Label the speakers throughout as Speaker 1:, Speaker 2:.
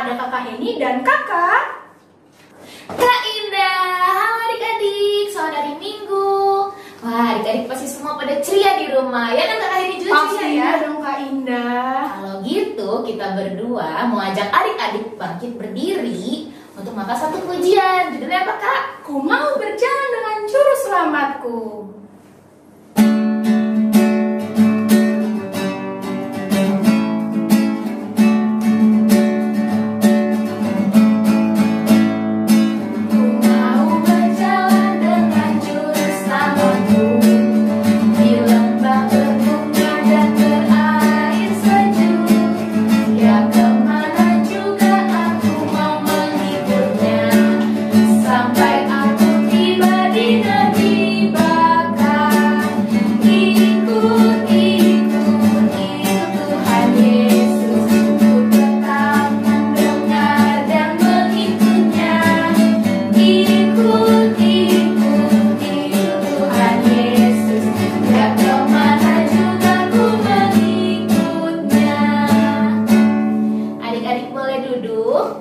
Speaker 1: ada Kakak Heni dan Kakak
Speaker 2: Kak Indah. Halo adik-adik, selamat hari Minggu. Wah, adik-adik pasti semua pada ceria di rumah. Ya kan Kak Heni juga ceria ya?
Speaker 1: dong Kak Indah.
Speaker 2: Kalau gitu, kita berdua mau ajak adik-adik bangkit berdiri untuk mengangkat satu pujian. Judulnya apa Kak?
Speaker 1: Ku mau berjalan dengan juru selamatku.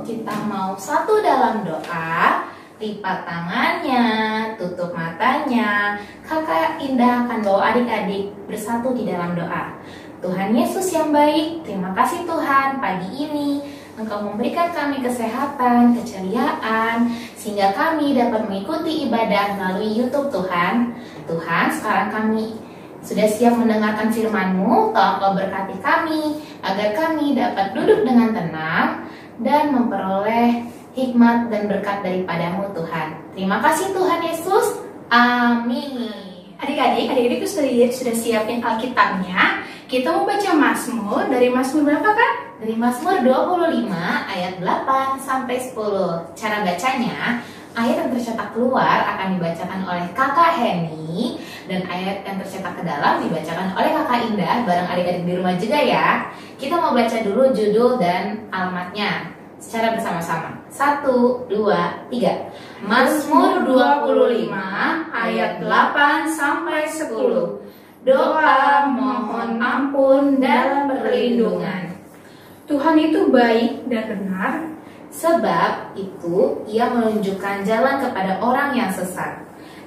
Speaker 2: Kita mau satu dalam doa. Lipat tangannya, tutup matanya. Kakak Indah akan bawa adik-adik bersatu di dalam doa. Tuhan Yesus yang baik, terima kasih Tuhan, pagi ini Engkau memberikan kami kesehatan, keceriaan, sehingga kami dapat mengikuti ibadah melalui YouTube Tuhan. Tuhan, sekarang kami sudah siap mendengarkan firman-Mu. Tolong Engkau berkati kami, agar kami dapat duduk dengan tenang dan memperoleh hikmat dan berkat daripada-Mu Tuhan. Terima kasih Tuhan Yesus. Amin.
Speaker 1: Adik-adik sudah siapin Alkitabnya. Kita mau baca Mazmur. Dari Mazmur berapa Kak?
Speaker 2: Dari Mazmur 25 ayat 8 sampai 10. Cara bacanya, ayat yang tercetak keluar akan dibacakan oleh Kakak Heni, dan ayat yang tercetak ke dalam dibacakan oleh Kakak Indah bareng adik-adik di rumah juga ya. Kita mau baca dulu judul dan alamatnya secara bersama-sama. 1, 2, 3. Mazmur 25 ayat 8 sampai 10. Doa mohon ampun dan perlindungan.
Speaker 1: Tuhan itu baik dan benar.
Speaker 2: Sebab itu ia menunjukkan jalan kepada orang yang sesat.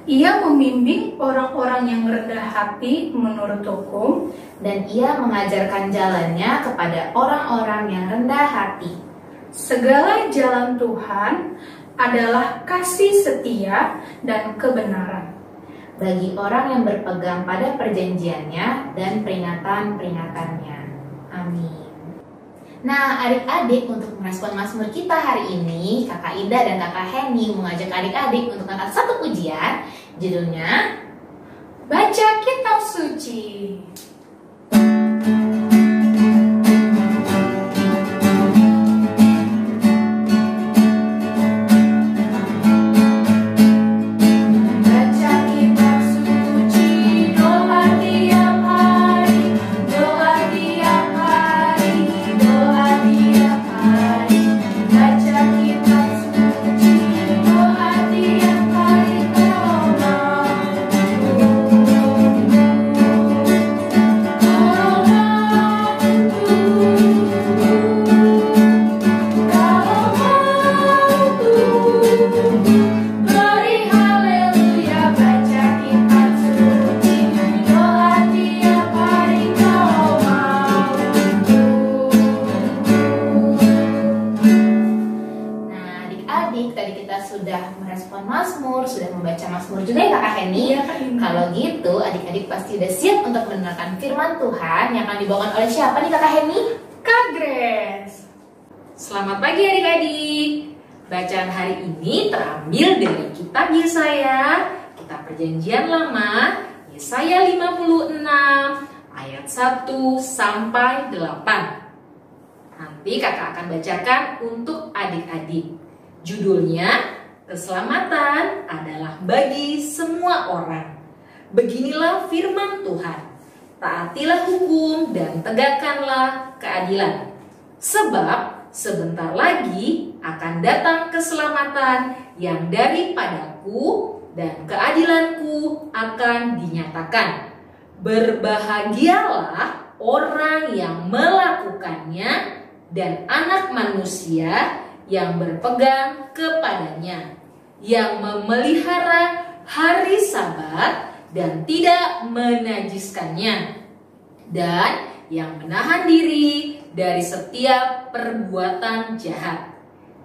Speaker 1: Ia membimbing orang-orang yang rendah hati menurut hukum,
Speaker 2: Dan ia mengajarkan jalannya kepada orang-orang yang rendah hati.
Speaker 1: segala jalan Tuhan adalah kasih setia dan kebenaran
Speaker 2: Bagi orang yang berpegang pada perjanjiannya dan peringatan-peringatannya. Amin. Nah adik-adik, untuk merespon Mazmur kita hari ini, Kakak Indah dan Kakak Heni mengajak adik-adik untuk angkat satu pujian. Judulnya
Speaker 1: Baca Kitab Suci.
Speaker 2: sudah membaca Mazmur juga ya Kakak Heni?
Speaker 1: Iya, Kak Indah.
Speaker 2: Kalau gitu adik-adik pasti udah siap untuk mendengarkan firman Tuhan yang akan dibawakan oleh siapa nih Kakak Heni?
Speaker 1: Kak Grace.
Speaker 3: Selamat pagi adik-adik. Bacaan hari ini terambil dari kitab Yesaya, kitab Perjanjian Lama, Yesaya 56 ayat 1 sampai 8. Nanti kakak akan bacakan untuk adik-adik. Judulnya, Keselamatan adalah bagi semua orang. Beginilah firman Tuhan. Taatilah hukum dan tegakkanlah keadilan. Sebab sebentar lagi akan datang keselamatan yang daripadaku dan keadilanku akan dinyatakan. Berbahagialah orang yang melakukannya dan Anak Manusia yang berpegang kepadanya, yang memelihara hari Sabat dan tidak menajiskannya, dan yang menahan diri dari setiap perbuatan jahat.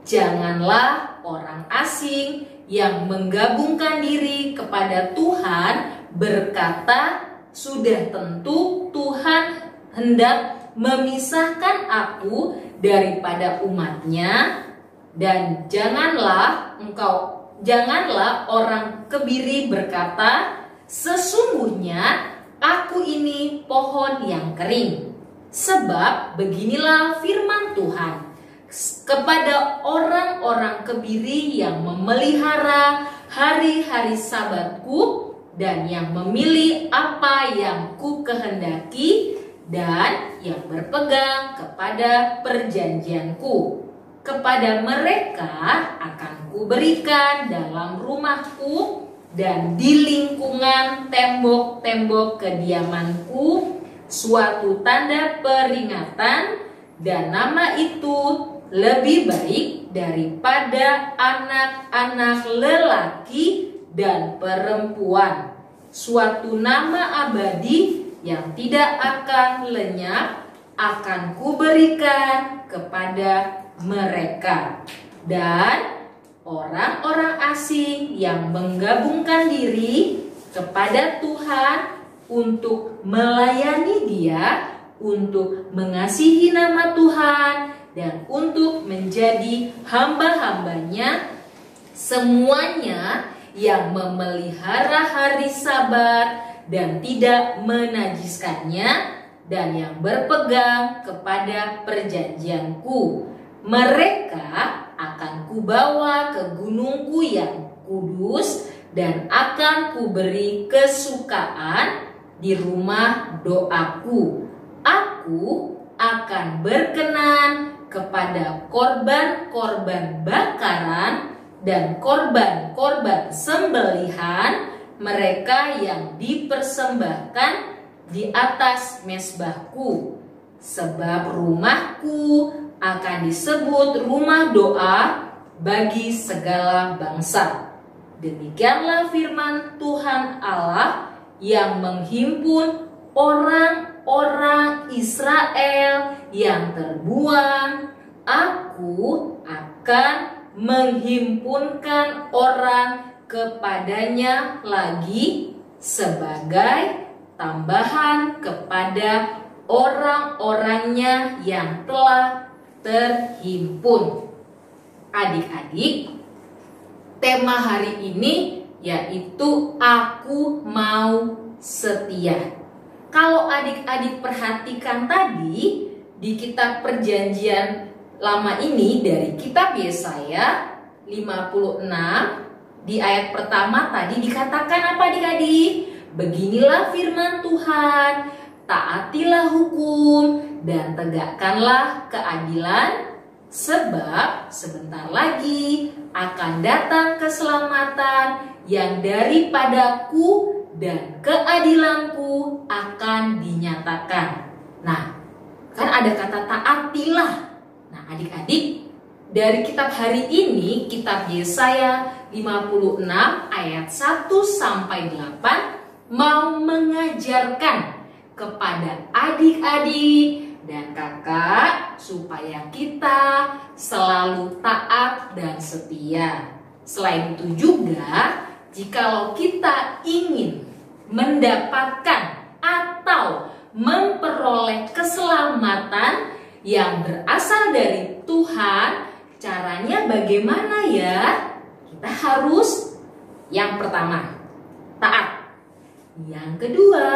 Speaker 3: Janganlah orang asing yang menggabungkan diri kepada Tuhan berkata, "Sudah tentu Tuhan hendak memisahkan aku daripada umatnya." Dan janganlah orang kebiri berkata, "Sesungguhnya aku ini pohon yang kering." Sebab beginilah firman Tuhan kepada orang-orang kebiri yang memelihara hari-hari Sabatku dan yang memilih apa yang ku kehendaki dan yang berpegang kepada perjanjianku. Kepada mereka akan kuberikan dalam rumahku dan di lingkungan tembok-tembok kediamanku suatu tanda peringatan, dan nama itu lebih baik daripada anak-anak lelaki dan perempuan, suatu nama abadi yang tidak akan lenyap akan kuberikan kepada mereka. Dan orang-orang asing yang menggabungkan diri kepada Tuhan untuk melayani Dia, untuk mengasihi nama Tuhan, dan untuk menjadi hamba-hambanya, semuanya yang memelihara hari Sabat dan tidak menajiskannya, dan yang berpegang kepada perjanjianku, mereka akan kubawa ke gunungku yang kudus dan akan kuberi kesukaan di rumah doaku. Aku akan berkenan kepada korban-korban bakaran dan korban-korban sembelihan mereka yang dipersembahkan di atas mezbahku, sebab rumahku akan disebut rumah doa bagi segala bangsa. Demikianlah firman Tuhan Allah yang menghimpun orang-orang Israel yang terbuang. Aku akan menghimpunkan orang kepadanya lagi sebagai tambahan kepada orang-orangnya yang telah terhimpun. Adik-adik, tema hari ini yaitu aku mau setia. Kalau adik-adik perhatikan tadi di kitab Perjanjian Lama ini dari kitab Yesaya 56 di ayat pertama tadi dikatakan apa adik-adik? Beginilah firman Tuhan, taatilah hukum dan tegakkanlah keadilan, sebab sebentar lagi akan datang keselamatan yang daripadaku dan keadilanku akan dinyatakan. Nah, kan ada kata taatilah. Nah, adik-adik, dari kitab hari ini, kitab Yesaya 56 ayat 1 sampai 8 mau mengajarkan kepada adik-adik dan kakak supaya kita selalu taat dan setia. Selain itu juga, jikalau kita ingin mendapatkan atau memperoleh keselamatan yang berasal dari Tuhan, caranya bagaimana ya? Kita harus yang pertama, taat. Yang kedua,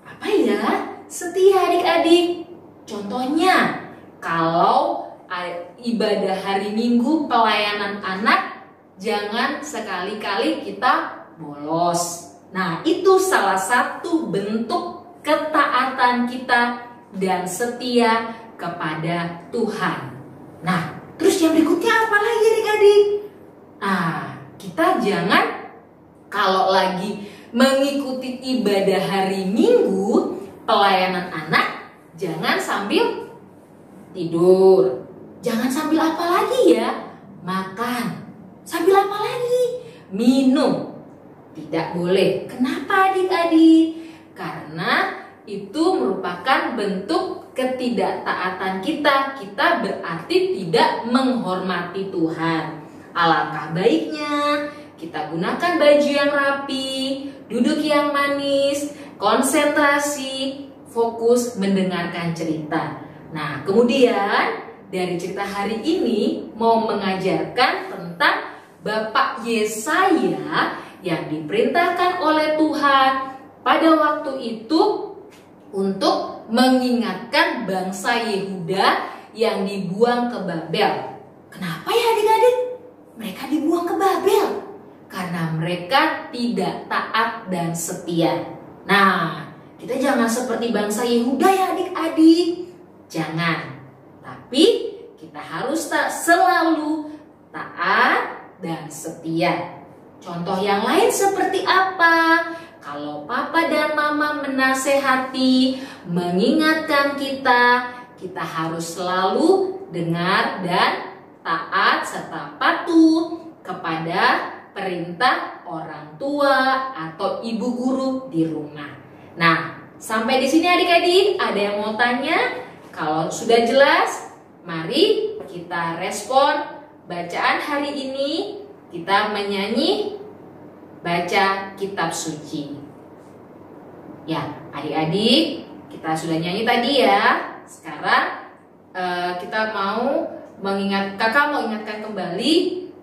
Speaker 3: apa ya? Setia adik-adik. Contohnya, kalau ibadah hari Minggu pelayanan anak, jangan sekali-kali kita bolos. Nah, itu salah satu bentuk ketaatan kita dan setia kepada Tuhan. Nah, terus yang berikutnya apa lagi adik-adik? Kita jangan kalau lagi mengikuti ibadah hari Minggu pelayanan anak, jangan sambil tidur. Jangan sambil apa lagi ya? Makan. Sambil apa lagi? Minum. Tidak boleh. Kenapa adik-adik? Karena itu merupakan bentuk ketidaktaatan kita. Kita berarti tidak menghormati Tuhan. Alangkah baiknya kita gunakan baju yang rapi, duduk yang manis, konsentrasi, fokus mendengarkan cerita. Nah, kemudian dari cerita hari ini mau mengajarkan tentang Bapak Yesaya yang diperintahkan oleh Tuhan pada waktu itu untuk mengingatkan bangsa Yehuda yang dibuang ke Babel. Kenapa ya adik-adik? Mereka dibuang ke Babel karena mereka tidak taat dan setia. Nah, kita jangan seperti bangsa Yehuda ya adik-adik. Jangan. Tapi kita harus selalu taat dan setia. Contoh yang lain seperti apa? Kalau papa dan mama menasehati, mengingatkan kita, kita harus selalu dengar dan taat serta patuh kepada perintah orang tua atau ibu guru di rumah. Nah, sampai di sini adik-adik, ada yang mau tanya? Kalau sudah jelas, mari kita respon bacaan hari ini. Kita menyanyi baca kitab suci. Ya, adik-adik, kita sudah nyanyi tadi ya. Sekarang kita kakak mau ingatkan kembali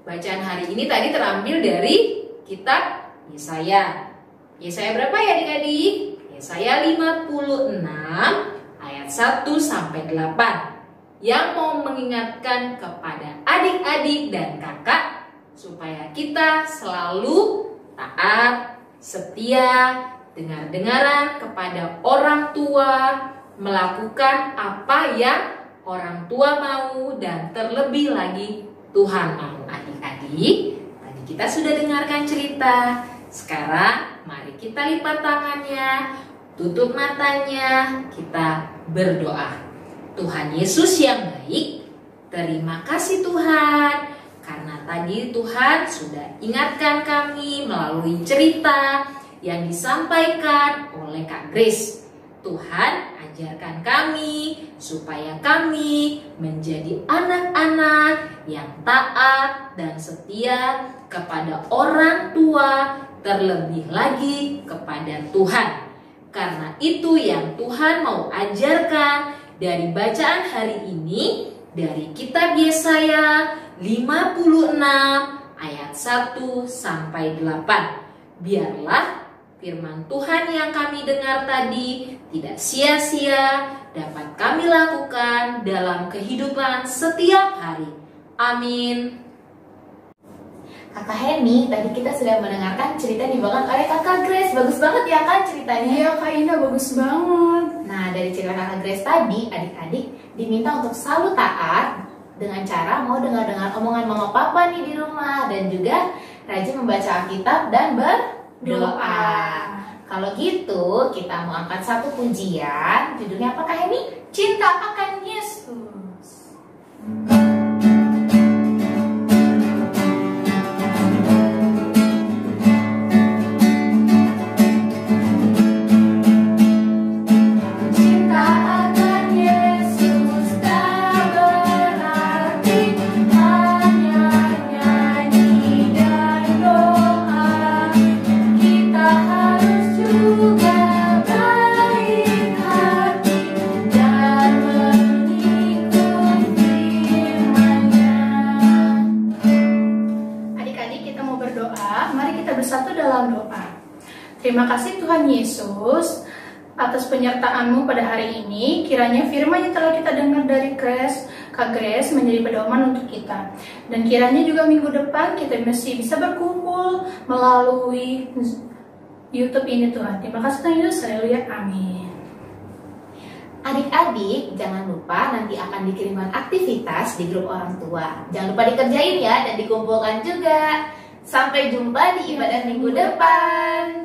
Speaker 3: bacaan hari ini tadi terambil dari kitab Yesaya. Yesaya berapa ya adik-adik? Yesaya 56 ayat 1 sampai 8. Yang mau mengingatkan kepada adik-adik dan kakak supaya kita selalu taat, setia, dengar-dengaran kepada orang tua, melakukan apa yang orang tua mau dan terlebih lagi Tuhan mau. Adik-adik, tadi kita sudah dengarkan cerita. Sekarang mari kita lipat tangannya, tutup matanya, kita berdoa. Tuhan Yesus yang baik, terima kasih Tuhan, karena tadi Tuhan sudah ingatkan kami melalui cerita yang disampaikan oleh Kak Grace. Tuhan ajarkan kami supaya kami menjadi anak-anak yang taat dan setia kepada orang tua, terlebih lagi kepada Tuhan. Karena itu yang Tuhan mau ajarkan dari bacaan hari ini dari kitab Yesaya 56 ayat 1 sampai 8. Biarlah firman Tuhan yang kami dengar tadi tidak sia-sia, dapat kami lakukan dalam kehidupan setiap hari. Amin.
Speaker 2: Kakak Heni, tadi kita sudah mendengarkan cerita dibawakan oleh Kakak Grace. Bagus banget ya Kak ceritanya?
Speaker 1: Iya Kak Indah, bagus banget.
Speaker 2: Nah, dari cerita Kakak Grace tadi, adik-adik diminta untuk selalu taat dengan cara mau dengar-dengar omongan mama papa nih di rumah, dan juga rajin membaca Alkitab dan berdoa. Kalau gitu, kita mau angkat satu pujian. Judulnya apa Kak Heni?
Speaker 1: Cinta akan Yesus. Terima kasih Tuhan Yesus atas penyertaan-Mu pada hari ini. Kiranya firman yang telah kita dengar dari Kak Grace menjadi pedoman untuk kita. Dan kiranya juga minggu depan kita masih bisa berkumpul melalui YouTube ini Tuhan. Terima kasih Tuhan Yesus. Haleluya. Amin.
Speaker 2: Adik-adik, jangan lupa nanti akan dikirimkan aktivitas di grup orang tua. Jangan lupa dikerjain ya dan dikumpulkan juga. Sampai jumpa di ibadah minggu depan.